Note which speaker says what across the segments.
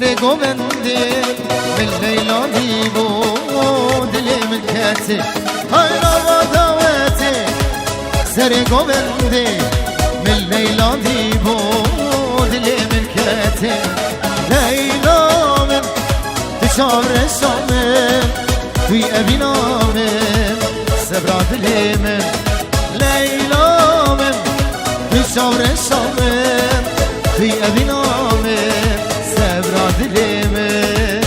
Speaker 1: سر گوبندی من لیلا دیبو دل من کتی های را داوتی سر گوبندی من لیلا دیبو دل من کتی لیلا من تشار رسامن توی ابینا من سبرا دل من لیلا من تشار رسامن توی ابینا من سبرا دل من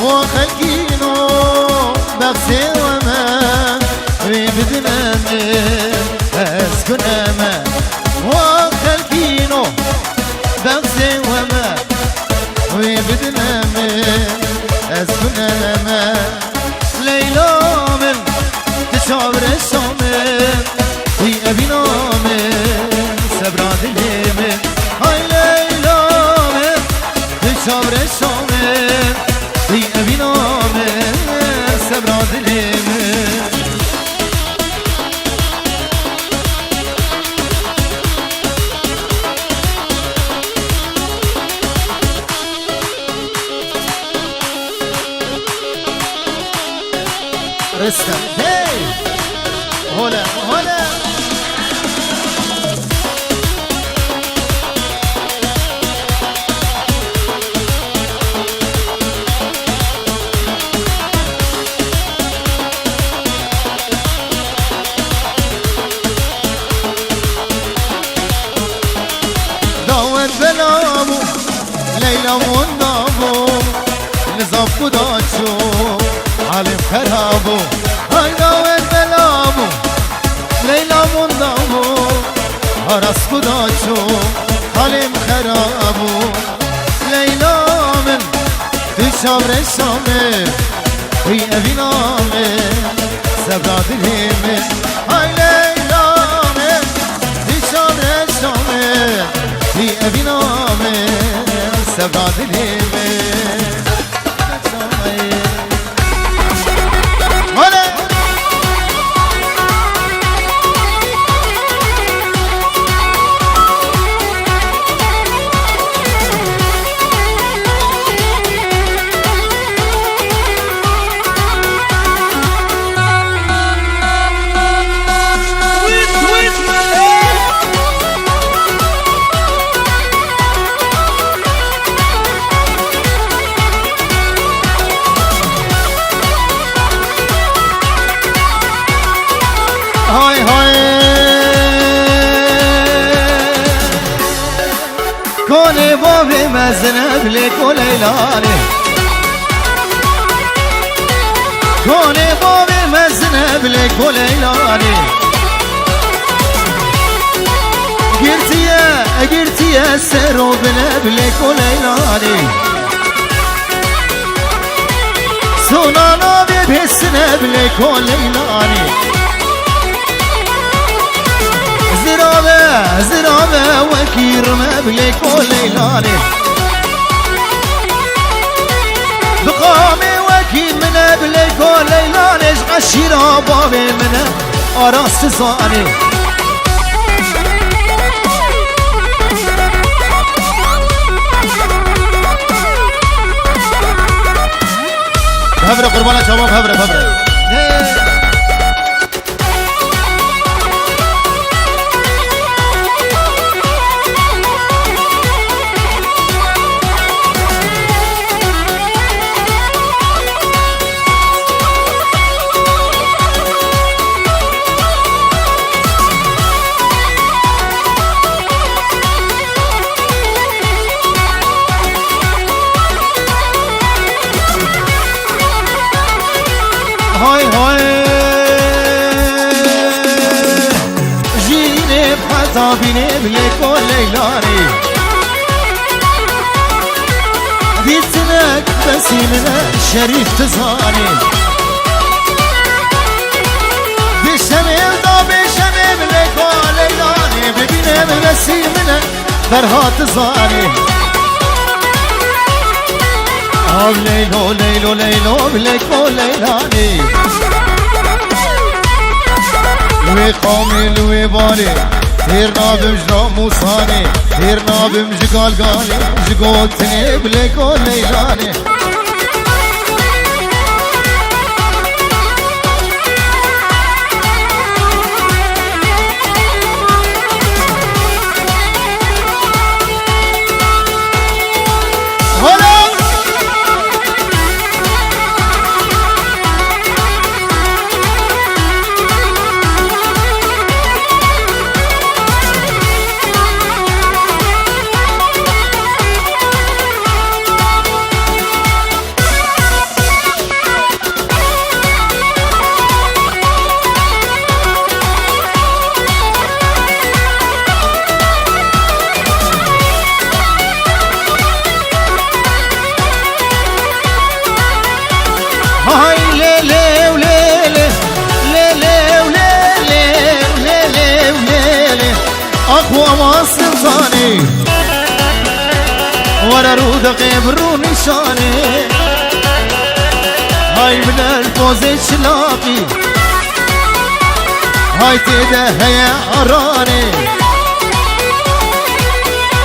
Speaker 1: وخلقينو بغسي وما ويبدنا من اسكن اما وخلقينو بغسي وما ويبدنا من اسكن اما ليلى من تشعر الشامل في ابينا من سبراد اليمن هاي ليلى من تشعر الشامل في ابينا من سبراد اليمن رستم هي هلا هلا داوت بلامو ليلى والنابو نزاف قداشو عالم خرابو هاي داوت بلامو ليلى والنابو هرس قداشو عالم خرابو ليلى من تشام رشامه في ابينا من سبراد اليمن هاي ليلى من تشام رشامه في ابينا من سبراد اليمن هاي هاي كوني بابي مزنب لك وليلاني كوني بابي مزنب لك وليلاني قرتي يا سرو بنبلك وليلاني سونانا بيسنب لك وليلاني زرابة وكير مبلك وليلاني بقامي وكير من مبلك وليلاني عشيرة بابي من أراس صاني هبرة قربانة شباب هبرة هاي هاي جيني بحطابيني بليك وليلاني ديتنك بسيمنا شريف تزهاني بشمیم دا بشمیم لیکو لیلانی ببینم نسیمنه فرهات زانی آب لیلو لیلو لیلو لیکو لیلانی لوی قامی لوی بانی هیر نابم جرا موسانی هیر نابم جگالگانی جگوتنی بلیکو لیلانی ورا رودقي برو نشاني هاي من الفوز شلاقي هاي تيده هيا عراني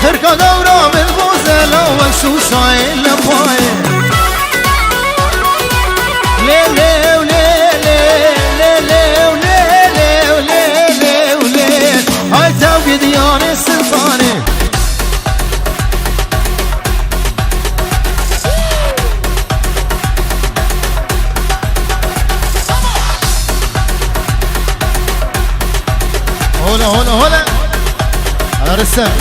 Speaker 1: تركا دورا من بوزلا وشو شاي لفاي ليلي وليلي ليلي وليلي وليلي وليلي هاي توقي دياني السلطاني هولا هولا هولا على رسام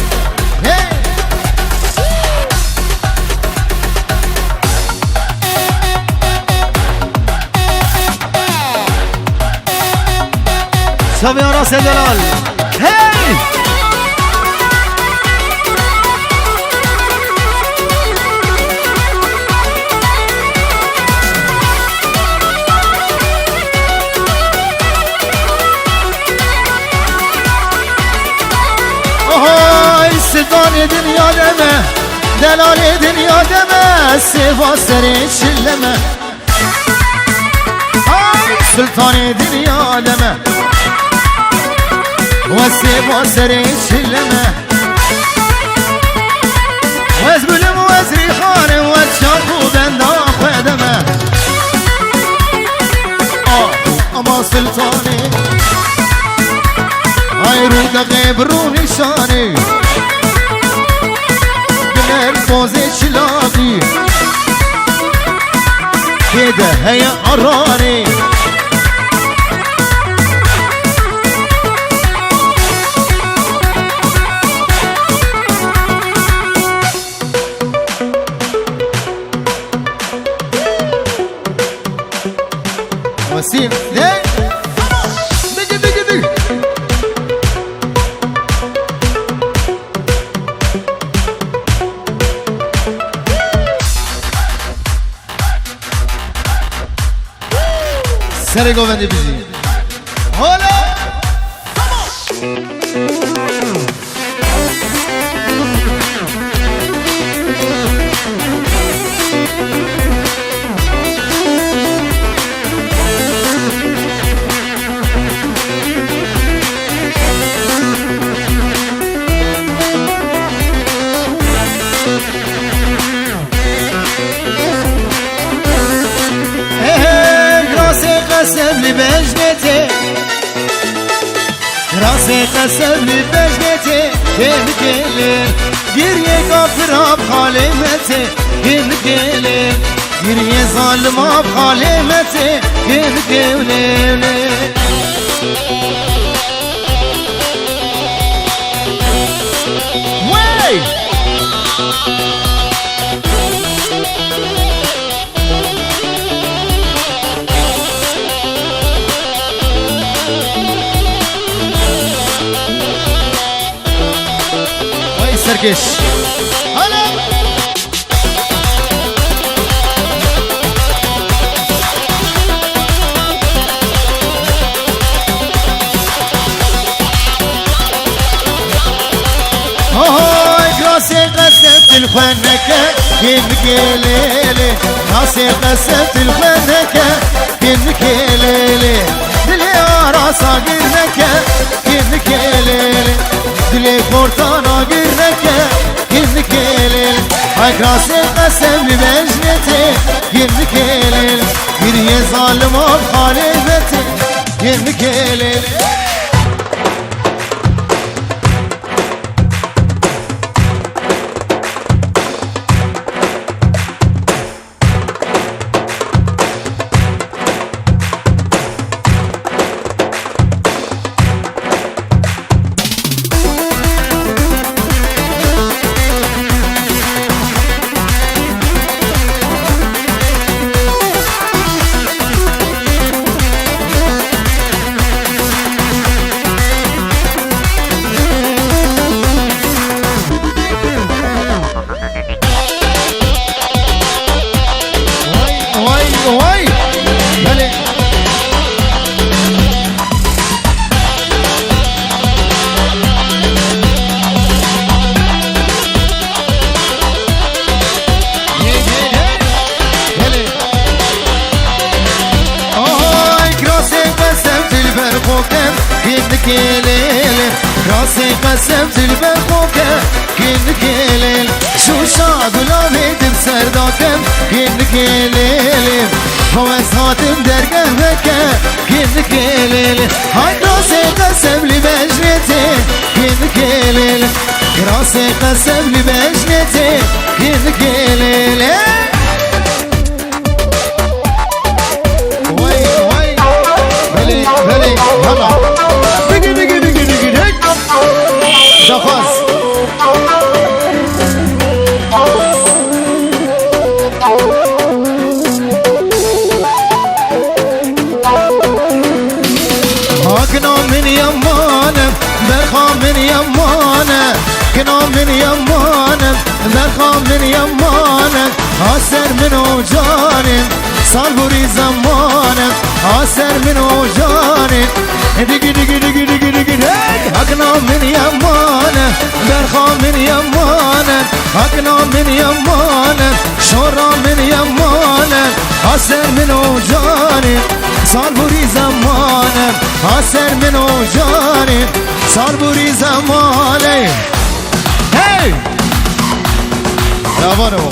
Speaker 1: سامي يا راس يا جلال هاي سلطان دنيا دمه دلال دنيا دمه سيفا سري شلمه سلطان دنيا دمه وسيفا سري شلمه وزبلم وزري خان وشاكو بندا خدمه اما سلطاني هاي رودقي برو نشاني الفوزي شلاقي كده هيا عراني وسيم ليه دقي دقي دقي سري قوة بيجي هلا قسم لي بجنتي راسي قسم لي بجنتي كل كلم قرية كافرة بخالمتي كل كلم قرية ظالمة بخالمتي كل كلم وي سركش هلا الخنكة كنكيليلي راسي قسمت الخنكة كنكيليلي دلي راسا قرنكة كنكيليلي دلي قرطانا قرنكة كنكيليلي هاك راسي قسم بمجنتي كنكيليلي قرية ظالمة بخالفتي كنكيليلي كنكيليل راسي قسمت البرقوكة كنكيليل شو شاد ولا بيت بسرداكم كنكيليل هو ساتم درقه مكة كنكيليل هاي راسي قسم لي بجنتي كنكيليل راسي قسم لي بجنتي كنكيليل وي وي بلي بلي هلا دخاز هاكنا من يمانا برخا من يمانا كنا من يمانا برخا من يمانا عسر من وجاني صالبوري زمانا عسر من وجاني دقي دقي دقي دقي دقي هكنا من يمانا برخا من يمانا هكنا من يمانا شورا من يمانا عسر من وجاني صالبوري زمانا عسر من وجاني صالبوري زماني هاي يا بانو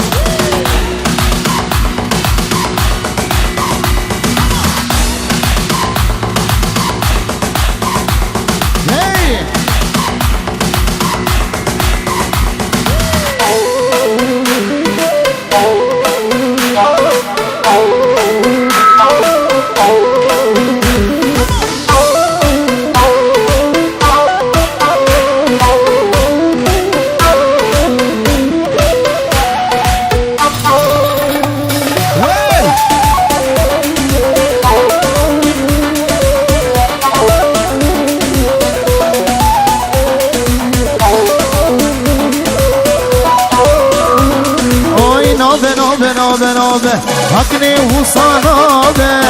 Speaker 1: هكني وصانابه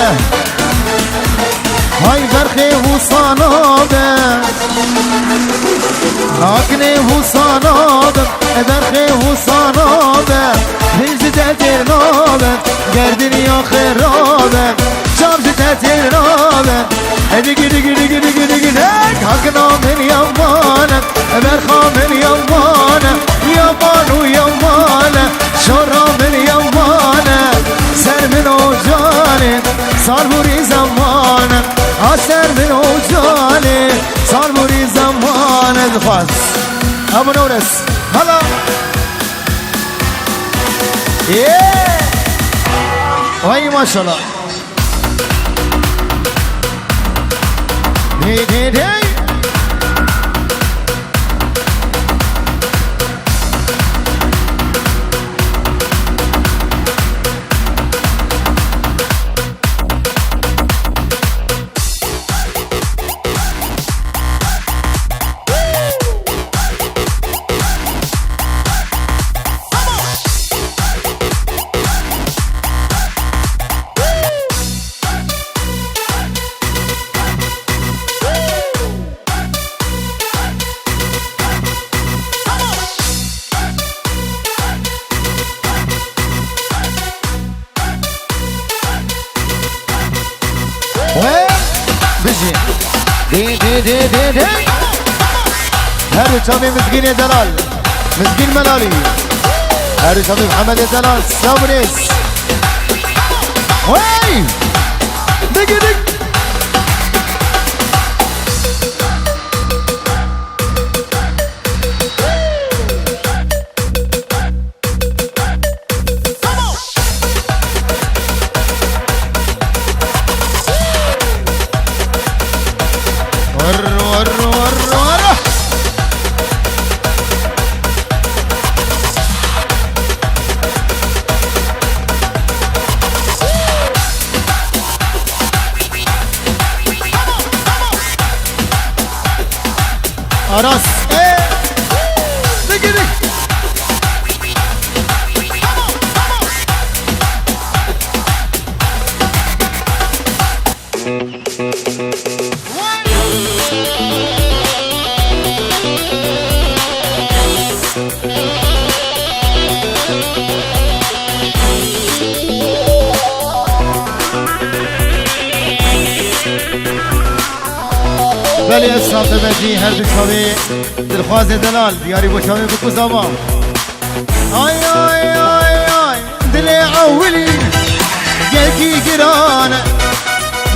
Speaker 1: هاي برخي وصانابه هكني وصانابه برخي وصانابه هجدة ترنابه قردن يا خرابه شابجة ترنابه دقي دقي دقي دقي دقي هكنا من يمانا برخا من يمانا يمان ويمانا شورا من يمانا سر من وجاني صار بوري زمانا عسر من وجاني صار بوري زمانا الخاص ابو نورس هلا وي ما شاء الله دي دي دي دي دي دي دي دي هارو شابي مسكين يا دلال مسكين ملالي هارو شابي محمد يا دلال سابريس وي دق دق راس دق دق بله اسلام تبدی هر دشاوی دلخواز دلال دیاری بوشاوی بکو زاما آی آی آی آی دل اولی گلکی گرانه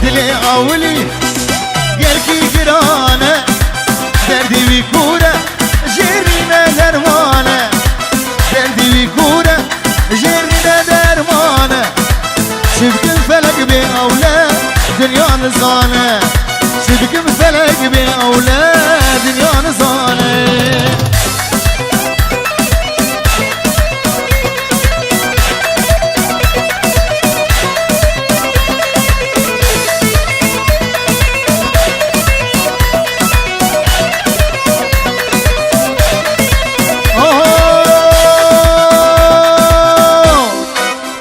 Speaker 1: دل اولی گلکی گرانه دردی وی کوره جرینه درمانه دردی وی کوره جرینه درمانه شبکن فلک بی اولاد دنیا نزانه شبكم فلك بأولاد دنيا نصاني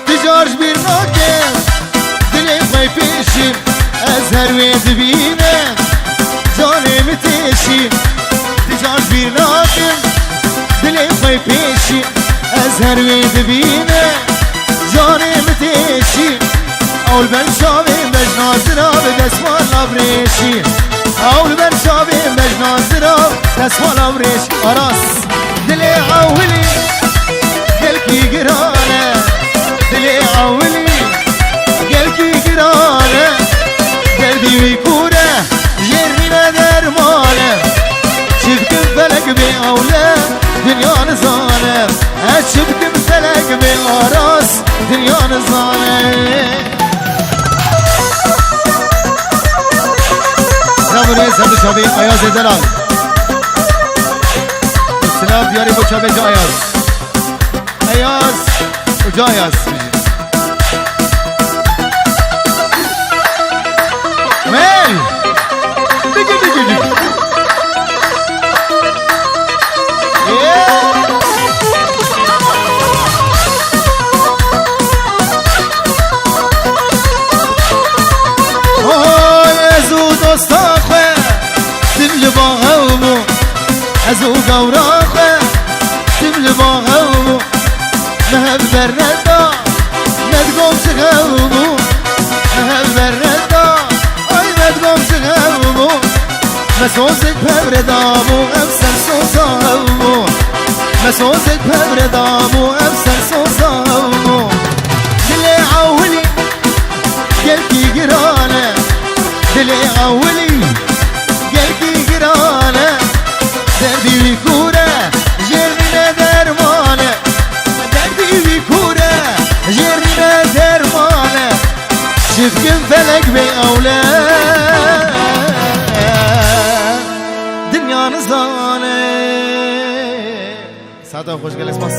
Speaker 1: تجارش بيرناكم دلي خاي بيشي أزهر ويدبينه متشي تجارش بيرناكم دلي خوي بيشي أزهر ويدبينه جاني متشي أول برشابي مجنازرا بدسمال لابريشي أول برشابي مجنازرا بدسمال لابريشي أراس دلي عولي قلكي قرانه دلي عولي قلكي قرانه دردي ويكوره جرينا درمانه شبكم فلك بأولاد دنيا نزانه شبكم فلك بأراس دنيا نزانه زماني سند شابي آياز دلال السلام دياري بو شابي جا آياز آياز وجا آياز ويل دقي دقي دقي ازو قوراخه تبل باغو مهب بردا ندقوم سغوبو مهب بردا اي ندقوم سغوبو مسوزك بردابو افسر سوزاوبو مسوزك بردابو افسر سوزاوبو دلي عولي قلبي قرانه دلي عولي قلبي قرانه دردی وی کوره جرینه درمانه دردی وی کوره جرینه درمانه شفکم فلک بی اولاد دنیا نزانه ساعتا خوشگل اسماس